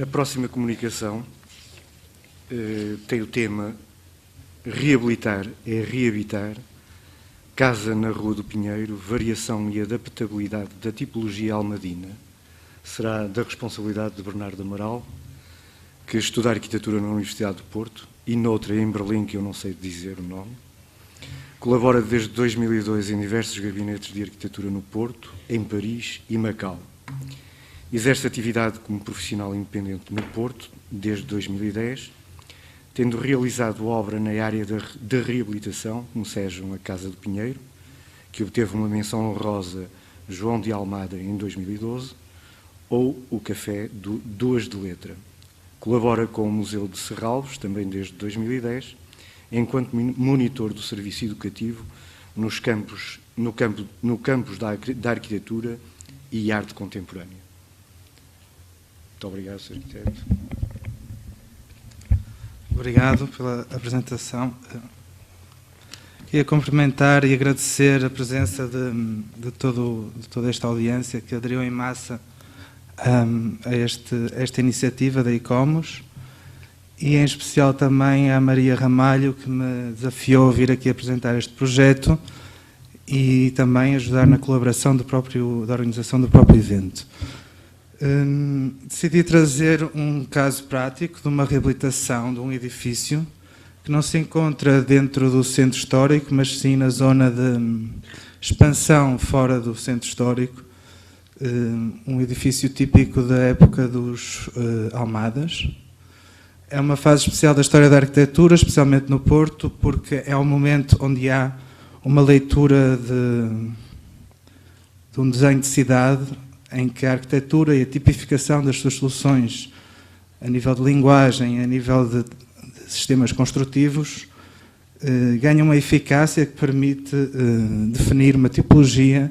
A próxima comunicação tem o tema Reabilitar é reabitar, casa na Rua do Pinheiro, variação e adaptabilidade da tipologia almadina. Será da responsabilidade de Bernardo Amaral, que estuda arquitetura na Universidade do Porto, e noutra em Berlim, que eu não sei dizer o nome. Colabora desde 2002 em diversos gabinetes de arquitetura no Porto, em Paris e Macau. Exerce atividade como profissional independente no Porto desde 2010, tendo realizado obra na área da reabilitação, como sejam a Casa do Pinheiro, que obteve uma menção honrosa João de Almada em 2012, ou o Café do Duas de Letra. Colabora com o Museu de Serralves, também desde 2010, enquanto monitor do serviço educativo no campos da arquitetura e arte contemporânea. Muito obrigado, Sr. Arquiteto. Obrigado pela apresentação. Queria cumprimentar e agradecer a presença de toda esta audiência que aderiu em massa a esta iniciativa da ICOMOS, e em especial também à Maria Ramalho, que me desafiou a vir aqui apresentar este projeto e também ajudar na colaboração da organização do próprio evento. Decidi trazer um caso prático de uma reabilitação de um edifício que não se encontra dentro do centro histórico, mas sim na zona de expansão fora do centro histórico, um edifício típico da época dos Almadas. É uma fase especial da história da arquitetura, especialmente no Porto, porque é um momento onde há uma leitura de um desenho de cidade em que a arquitetura e a tipificação das suas soluções a nível de linguagem, a nível de sistemas construtivos, ganham uma eficácia que permite definir uma tipologia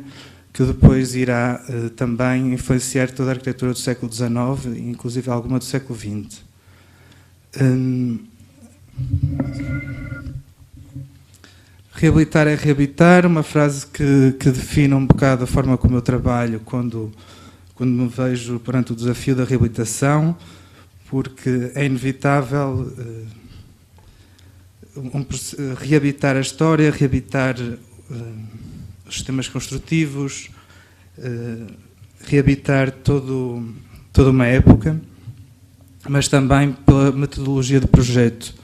que depois irá também influenciar toda a arquitetura do século XIX, inclusive alguma do século XX. Reabilitar é reabitar, uma frase que define um bocado a forma como eu trabalho quando me vejo perante o desafio da reabilitação, porque é inevitável reabitar a história, reabitar os sistemas construtivos, reabitar toda uma época, mas também pela metodologia do projeto.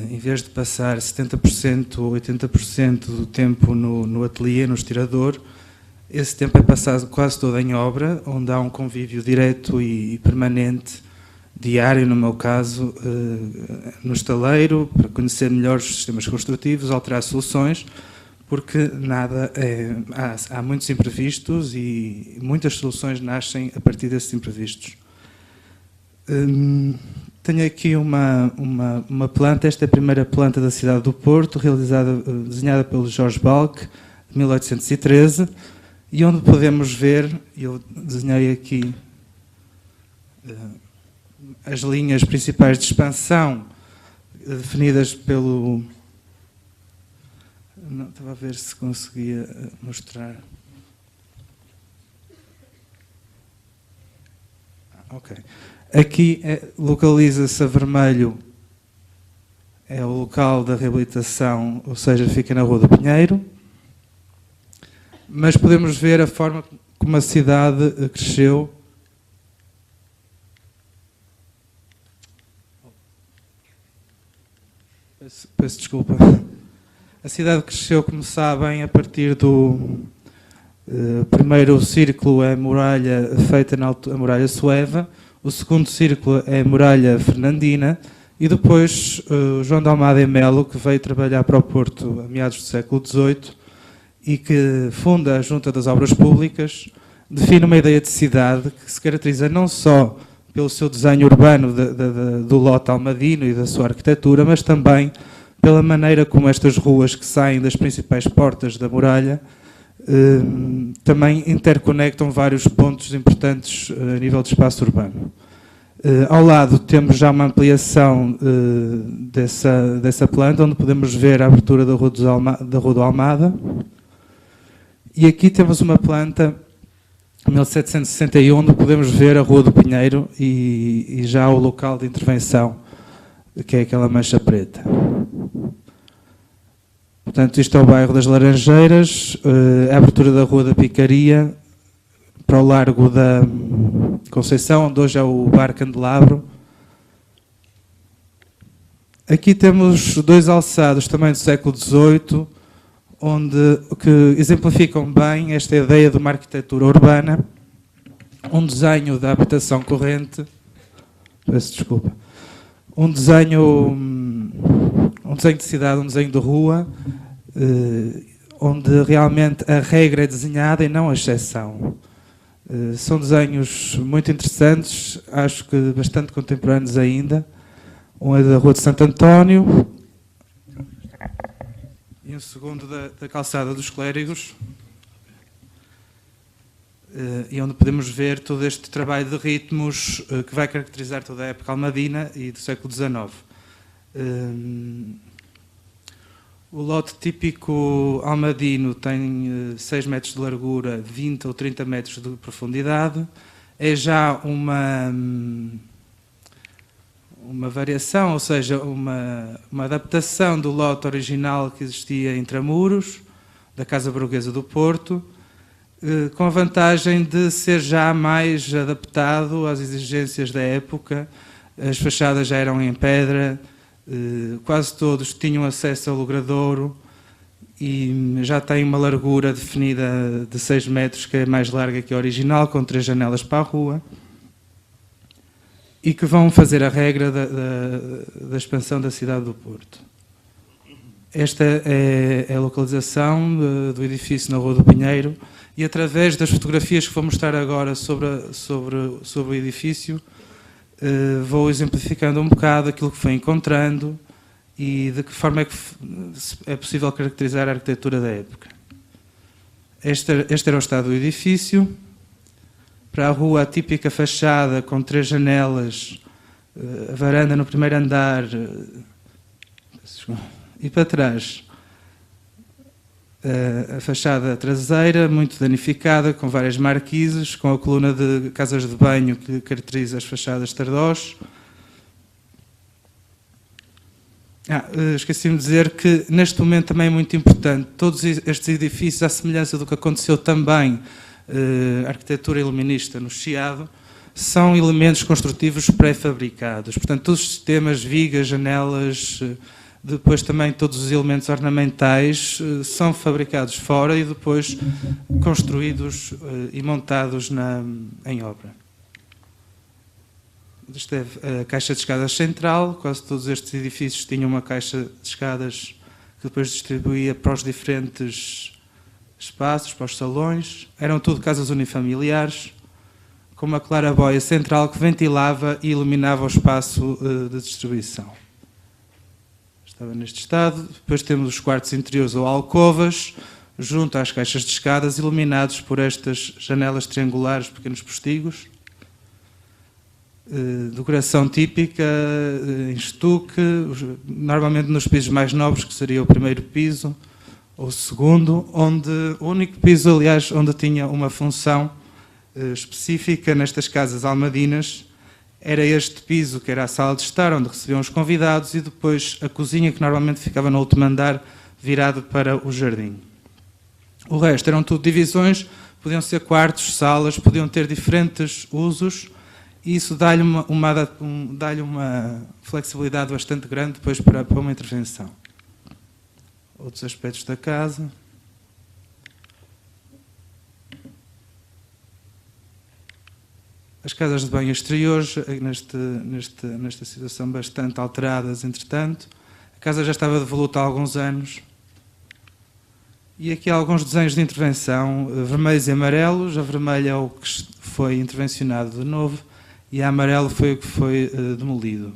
Em vez de passar 70% ou 80% do tempo no ateliê, no estirador, esse tempo é passado quase todo em obra, onde há um convívio direto e permanente, diário, no meu caso, no estaleiro, para conhecer melhor os sistemas construtivos, alterar soluções, porque há muitos imprevistos e muitas soluções nascem a partir desses imprevistos. Tenho aqui uma planta, esta é a primeira planta da cidade do Porto, desenhada pelo Jorge Balck, de 1813, e onde podemos ver, eu desenhei aqui as linhas principais de expansão definidas pelo... Não, estava a ver se conseguia mostrar. Ok. Aqui localiza-se a vermelho, é o local da reabilitação, ou seja, fica na Rua do Pinheiro, mas podemos ver a forma como a cidade cresceu. Peço desculpa. A cidade cresceu, como sabem, a partir do primeiro círculo é a muralha feita a muralha sueva, o segundo círculo é a muralha fernandina, e depois João de Almada e Melo, que veio trabalhar para o Porto a meados do século XVIII e que funda a Junta das Obras Públicas, define uma ideia de cidade que se caracteriza não só pelo seu desenho urbano do lote almadino e da sua arquitetura, mas também pela maneira como estas ruas que saem das principais portas da muralha também interconectam vários pontos importantes a nível de espaço urbano. Ao lado temos já uma ampliação dessa planta, onde podemos ver a abertura da Rua do Almada. E aqui temos uma planta 1761, onde podemos ver a Rua do Pinheiro e já o local de intervenção, que é aquela mancha preta. Portanto, isto é o bairro das Laranjeiras, a abertura da Rua da Picaria para o Largo da Conceição, onde hoje é o Bar Candelabro. Aqui temos dois alçados também do século XVIII, que exemplificam bem esta ideia de uma arquitetura urbana, um desenho da habitação corrente, peço desculpa, um desenho de cidade, um desenho de rua, onde realmente a regra é desenhada e não a exceção. São desenhos muito interessantes, acho que bastante contemporâneos ainda. Um é da Rua de Santo António e um segundo da Calçada dos Clérigos, e onde podemos ver todo este trabalho de ritmos que vai caracterizar toda a época almadina e do século XIX. O lote típico almadino tem 6 metros de largura, 20 ou 30 metros de profundidade. É já uma variação, ou seja, uma adaptação do lote original que existia em Tramuros, da Casa Burguesa do Porto, com a vantagem de ser já mais adaptado às exigências da época. As fachadas já eram em pedra, quase todos tinham acesso ao logradouro e já tem uma largura definida de 6 metros, que é mais larga que a original, com 3 janelas para a rua, e que vão fazer a regra da expansão da cidade do Porto. Esta é a localização do edifício na Rua do Pinheiro, e através das fotografias que vou mostrar agora sobre o edifício, vou exemplificando um bocado aquilo que fui encontrando e de que forma é que é possível caracterizar a arquitetura da época. Este era o estado do edifício. Para a rua, a típica fachada com 3 janelas, a varanda no primeiro andar, e para trás a fachada traseira, muito danificada, com várias marquises, com a coluna de casas de banho que caracteriza as fachadas tardós. Esqueci-me de dizer que neste momento também é muito importante, todos estes edifícios, à semelhança do que aconteceu também a arquitetura iluminista no Chiado, são elementos construtivos pré-fabricados. Portanto, todos os sistemas, vigas, janelas, depois também todos os elementos ornamentais são fabricados fora e depois construídos e montados em obra. Esta é a caixa de escadas central. Quase todos estes edifícios tinham uma caixa de escadas que depois distribuía para os diferentes espaços, para os salões. Eram tudo casas unifamiliares, com uma claraboia central que ventilava e iluminava o espaço de distribuição. Estava neste estado. Depois temos os quartos interiores ou alcovas, junto às caixas de escadas, iluminados por estas janelas triangulares, pequenos postigos. Decoração típica em estuque, normalmente nos pisos mais nobres, que seria o primeiro piso ou o segundo, onde o único piso, aliás, onde tinha uma função específica nestas casas almadinas, era este piso, que era a sala de estar, onde recebiam os convidados, e depois a cozinha, que normalmente ficava no último andar, virado para o jardim. O resto eram tudo divisões, podiam ser quartos, salas, podiam ter diferentes usos, e isso dá-lhe uma flexibilidade bastante grande depois para uma intervenção. Outros aspectos da casa. As casas de banho exteriores, nesta situação bastante alteradas, entretanto. A casa já estava devoluta há alguns anos. E aqui há alguns desenhos de intervenção, vermelhos e amarelos. A vermelha é o que foi intervencionado de novo, e a amarelo foi o que foi demolido.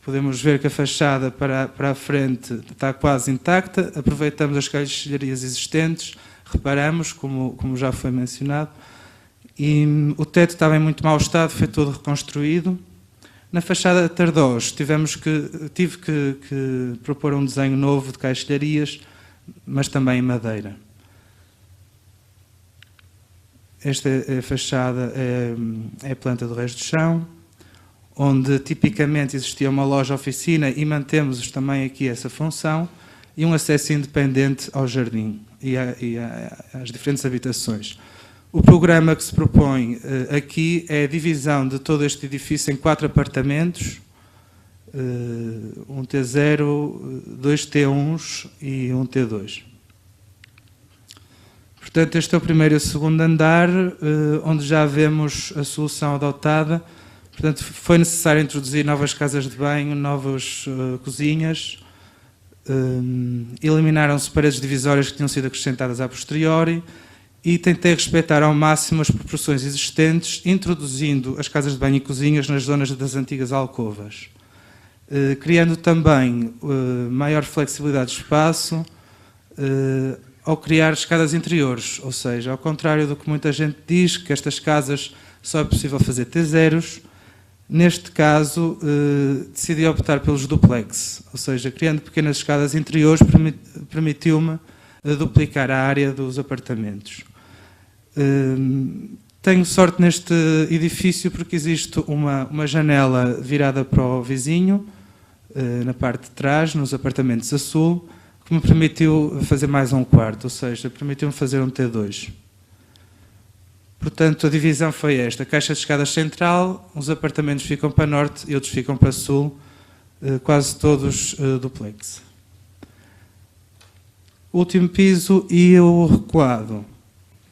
Podemos ver que a fachada para a frente está quase intacta. Aproveitamos as caixilharias existentes, reparamos, como já foi mencionado, e o teto estava em muito mau estado, foi todo reconstruído. Na fachada Tardós tive que propor um desenho novo de caixilharias, mas também em madeira. Esta é a fachada, é a planta do resto do chão, onde tipicamente existia uma loja-oficina e mantemos também aqui essa função, e um acesso independente ao jardim e às diferentes habitações. O programa que se propõe aqui é a divisão de todo este edifício em 4 apartamentos, um T0, 2 T1s e um T2. Portanto, este é o primeiro e o segundo andar, onde já vemos a solução adotada. Portanto, foi necessário introduzir novas casas de banho, novas cozinhas, eliminaram-se paredes divisórias que tinham sido acrescentadas a posteriori e tentei respeitar ao máximo as proporções existentes, introduzindo as casas de banho e cozinhas nas zonas das antigas alcovas, criando também maior flexibilidade de espaço, ao criar escadas interiores, ou seja, ao contrário do que muita gente diz, que estas casas só é possível fazer T0s, neste caso decidi optar pelos duplex, ou seja, criando pequenas escadas interiores permitiu-me duplicar a área dos apartamentos. Tenho sorte neste edifício porque existe uma janela virada para o vizinho, na parte de trás, nos apartamentos a sul, que me permitiu fazer mais um quarto, ou seja, permitiu-me fazer um T2. Portanto, a divisão foi esta: caixa de escadas central, os apartamentos ficam para norte e outros ficam para sul, quase todos duplex. O último piso e o recuado.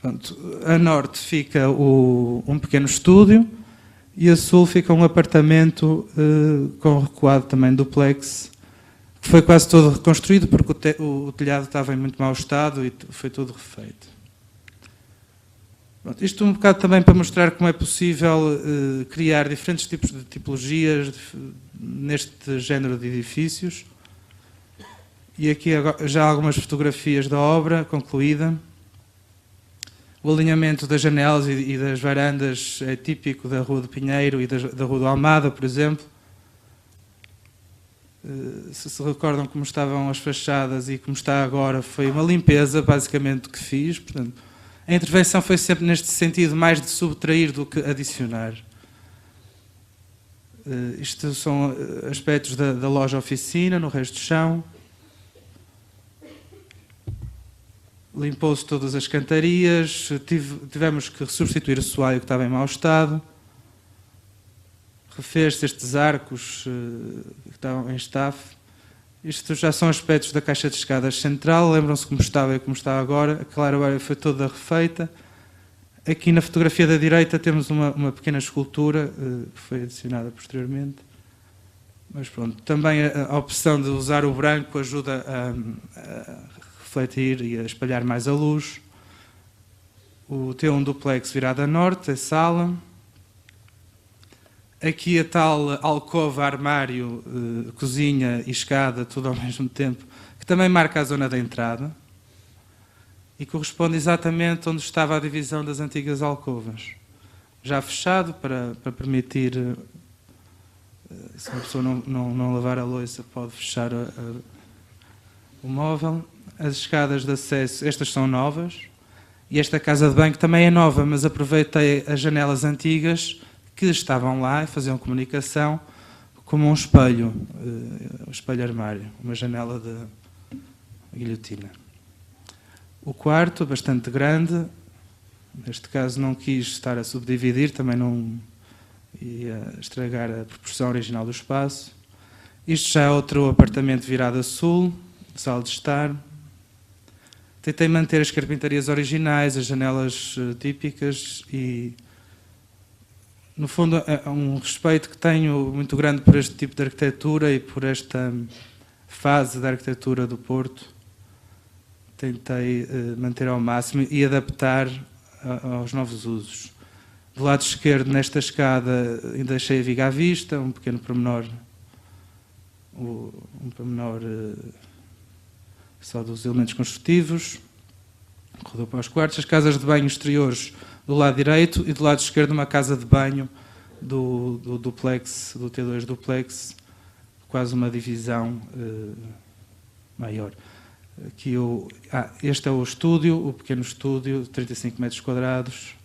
Portanto, a norte fica um pequeno estúdio e a sul fica um apartamento com recuado também duplex, que foi quase todo reconstruído porque o telhado estava em muito mau estado e foi tudo refeito. Pronto, isto um bocado também para mostrar como é possível criar diferentes tipos de tipologias neste género de edifícios. E aqui já algumas fotografias da obra concluída. O alinhamento das janelas e das varandas é típico da Rua do Pinheiro e da Rua do Almada, por exemplo. Se se recordam como estavam as fachadas e como está agora, foi uma limpeza basicamente que fiz. Portanto, a intervenção foi sempre neste sentido mais de subtrair do que adicionar. Isto são aspectos da loja-oficina no resto do chão. Limpou-se todas as cantarias, tivemos que substituir o soalho que estava em mau estado. Refez-se estes arcos que estavam em estafe. Isto já são aspectos da caixa de escadas central. Lembram-se como estava e como está agora. A clareira foi toda refeita. Aqui na fotografia da direita temos uma pequena escultura que foi adicionada posteriormente. Mas pronto, também a opção de usar o branco ajuda a refletir e a espalhar mais a luz. O T1 duplex virado a norte, a sala. Aqui a tal alcova, armário, cozinha e escada, tudo ao mesmo tempo, que também marca a zona da entrada e corresponde exatamente onde estava a divisão das antigas alcovas. Já fechado para permitir, se uma pessoa não lavar a louça, pode fechar o móvel. As escadas de acesso, estas são novas, e esta casa de banho também é nova, mas aproveitei as janelas antigas que estavam lá e faziam comunicação como um espelho armário, uma janela de guilhotina. O quarto, bastante grande, neste caso não quis estar a subdividir, também não ia estragar a proporção original do espaço. Isto já é outro apartamento virado a sul, sala de estar. Tentei manter as carpintarias originais, as janelas típicas e, no fundo, é um respeito que tenho muito grande por este tipo de arquitetura e por esta fase da arquitetura do Porto. Tentei manter ao máximo e adaptar aos novos usos. Do lado esquerdo, nesta escada, deixei a viga à vista, um pequeno pormenor, só dos elementos construtivos. Corredor para os quartos. As casas de banho exteriores do lado direito e do lado esquerdo uma casa de banho do duplex, do T2 duplex, quase uma divisão maior. Aqui este é o estúdio, o pequeno estúdio, 35 metros quadrados,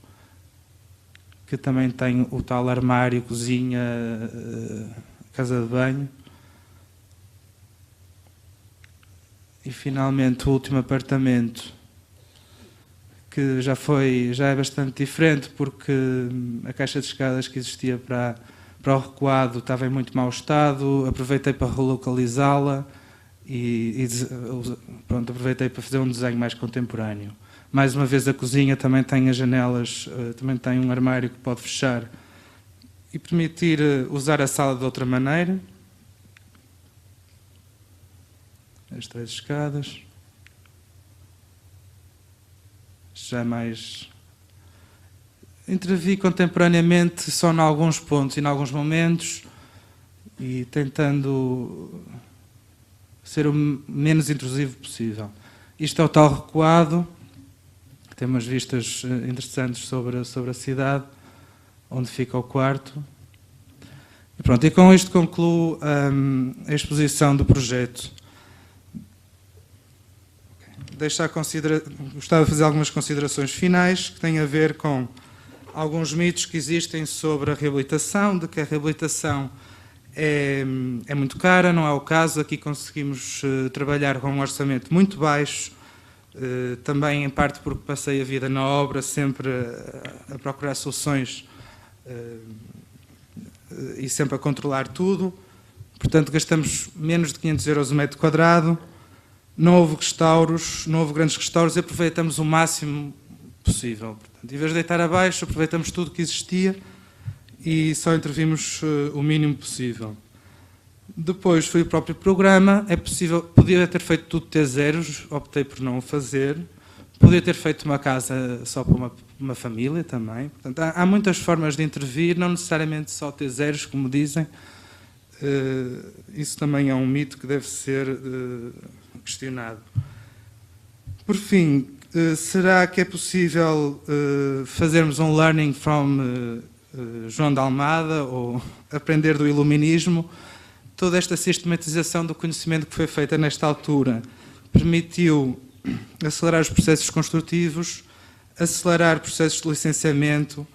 que também tem o tal armário, cozinha, casa de banho. E finalmente o último apartamento, que já é bastante diferente, porque a caixa de escadas que existia para o recuado estava em muito mau estado. Aproveitei para relocalizá-la e pronto, aproveitei para fazer um desenho mais contemporâneo. Mais uma vez, a cozinha também tem as janelas, também tem um armário que pode fechar e permitir usar a sala de outra maneira. As 3 escadas. Já mais... Intervi contemporaneamente só em alguns pontos e em alguns momentos e tentando ser o menos intrusivo possível. Isto é o tal recuado, que tem umas vistas interessantes sobre a cidade, onde fica o quarto. E pronto, e com isto concluo a exposição do projeto. Gostava de fazer algumas considerações finais que têm a ver com alguns mitos que existem sobre a reabilitação, de que a reabilitação é muito cara. Não é o caso. Aqui conseguimos trabalhar com um orçamento muito baixo, também em parte porque passei a vida na obra, sempre a procurar soluções e sempre a controlar tudo. Portanto, gastamos menos de 500 euros o metro quadrado. Não houve grandes restauros, e aproveitamos o máximo possível. Portanto, em vez de deitar abaixo, aproveitamos tudo que existia e só intervimos o mínimo possível. Depois foi o próprio programa. Podia ter feito tudo T0, optei por não o fazer. Podia ter feito uma casa só para uma família também. Portanto, há muitas formas de intervir, não necessariamente só T0, como dizem. Isso também é um mito que deve ser questionado. Por fim, será que é possível fazermos um learning from João de Almada ou aprender do iluminismo? Toda esta sistematização do conhecimento que foi feita nesta altura permitiu acelerar os processos construtivos, acelerar processos de licenciamento.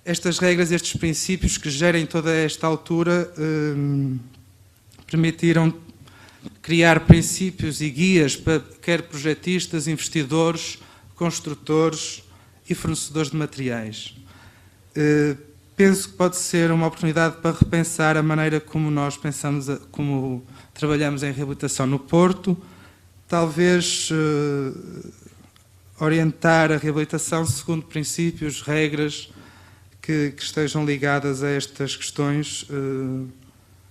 Estas regras, estes princípios que gerem toda esta altura permitiram criar princípios e guias para quer projetistas, investidores, construtores e fornecedores de materiais. Penso que pode ser uma oportunidade para repensar a maneira como nós pensamos, como trabalhamos em reabilitação no Porto. Talvez orientar a reabilitação segundo princípios, regras que estejam ligadas a estas questões.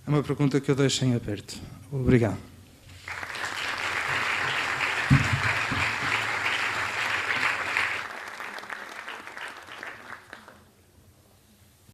É uma pergunta que eu deixo em aberto. Obrigado.